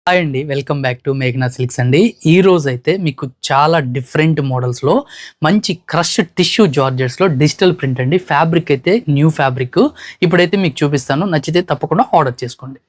Hi అండి, welcome back to మేఘనా silks అండి. ఈ రోజు అయితే మీకు చాలా డిఫరెంట్ మోడల్స్లో మంచి క్రష్ టిష్యూ జార్జెట్స్లో డిజిటల్ ప్రింట్ అండి. ఫ్యాబ్రిక్ అయితే న్యూ ఫ్యాబ్రిక్. ఇప్పుడైతే మీకు చూపిస్తాను, నచ్చితే తప్పకుండా ఆర్డర్ చేసుకోండి.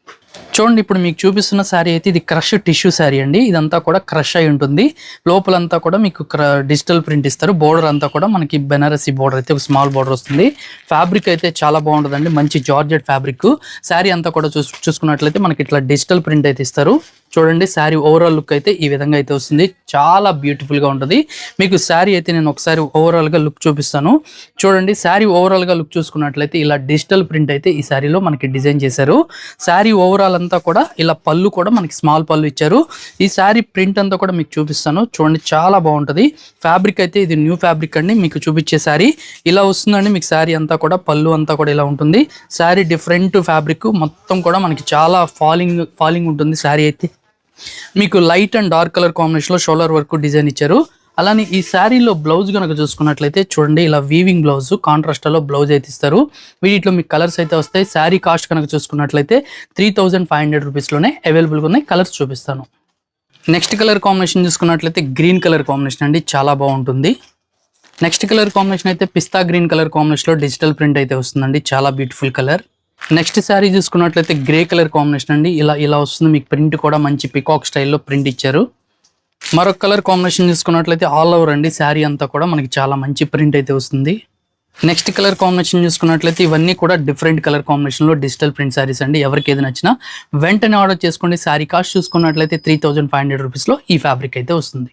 చూడండి, ఇప్పుడు మీకు చూపిస్తున్న శారీ అయితే ఇది క్రష్ టిష్యూ శారీ అండి. ఇదంతా కూడా క్రష్ అయి ఉంటుంది. లోపలంతా కూడా మీకు డిజిటల్ ప్రింట్ ఇస్తారు. బోర్డర్ అంతా కూడా మనకి బెనారసీ బోర్డర్ అయితే ఒక స్మాల్ బోర్డర్ వస్తుంది. ఫ్యాబ్రిక్ అయితే చాలా బాగుంటుందండి, మంచి జార్జెట్ ఫ్యాబ్రిక్. శారీ అంతా కూడా చూసుకున్నట్లయితే మనకి ఇట్లా డిజిటల్ ప్రింట్ అయితే ఇస్తారు. చూడండి, శారీ ఓవరాల్ లుక్ అయితే ఈ విధంగా అయితే వస్తుంది. చాలా బ్యూటిఫుల్ గా ఉంటుంది. మీకు శారీ అయితే నేను ఒకసారి ఓవరాల్ గా లుక్ చూపిస్తాను. చూడండి, శారీ ఓవరాల్ గా లుక్ చూసుకున్నట్లయితే ఇలా డిజిటల్ ప్రింట్ అయితే ఈ శారీలో మనకి డిజైన్ చేశారు. శారీ ఓవరాల్ అంతా కూడా ఇలా పళ్ళు కూడా మనకి స్మాల్ పళ్ళు ఇచ్చారు. ఈ శారీ ప్రింట్ అంతా కూడా మీకు చూపిస్తాను. చూడండి, చాలా బాగుంటుంది. ఫ్యాబ్రిక్ అయితే ఇది న్యూ ఫ్యాబ్రిక్ అండి. మీకు చూపించే శారీ ఇలా వస్తుందండి. మీకు శారీ అంతా కూడా పళ్ళు అంతా కూడా ఇలా ఉంటుంది. శారీ డిఫరెంట్ ఫ్యాబ్రిక్ మొత్తం కూడా మనకి చాలా ఫాలింగ్ ఉంటుంది. శారీ అయితే మీకు light and dark colour combination లో షోల్డర్ వర్క్ డిజైన్ ఇచ్చారు. అలానే ఈ శారీలో బ్లౌజ్ కనుక చూసుకున్నట్లయితే చూడండి, ఇలా వీవింగ్ బ్లౌజ్ కాంట్రాస్ట్ లో బ్లౌజ్ అయితే ఇస్తారు. వీటిలో మీకు కలర్స్ అయితే వస్తాయి. శారీ కాస్ట్ కనుక చూసుకున్నట్లయితే 3500 రూపీస్లోనే అవైలబుల్గా ఉన్నాయి. కలర్స్ చూపిస్తాను. నెక్స్ట్ కలర్ కాంబినేషన్ చూసుకున్నట్లయితే గ్రీన్ కలర్ కాంబినేషన్ అండి, చాలా బాగుంటుంది. నెక్స్ట్ కలర్ కాంబినేషన్ అయితే పిస్తా గ్రీన్ కలర్ కాంబినేషన్ లో డిజిటల్ ప్రింట్ అయితే వస్తుందండి, చాలా బ్యూటిఫుల్ కలర్. నెక్స్ట్ శారీ చూసుకున్నట్లయితే గ్రే కలర్ కాంబినేషన్ అండి. ఇలా వస్తుంది. మీకు ప్రింట్ కూడా మంచి పికాక్ స్టైల్లో ప్రింట్ ఇచ్చారు. మరొక కలర్ కాంబినేషన్ చూసుకున్నట్లయితే ఆల్ ఓవర్ అండి. శారీ అంతా కూడా మనకి చాలా మంచి ప్రింట్ అయితే వస్తుంది. నెక్స్ట్ కలర్ కాంబినేషన్ చూసుకున్నట్లయితే ఇవన్నీ కూడా డిఫరెంట్ కలర్ కాంబినేషన్లో డిజిటల్ ప్రింట్ శారీస్ అండి. ఎవరికి ఏది నచ్చినా వెంటనే ఆర్డర్ చేసుకోండి. శారీ కాస్ట్ చూసుకున్నట్లయితే 3500 రూపీస్లో ఈ ఫ్యాబ్రిక్ అయితే వస్తుంది.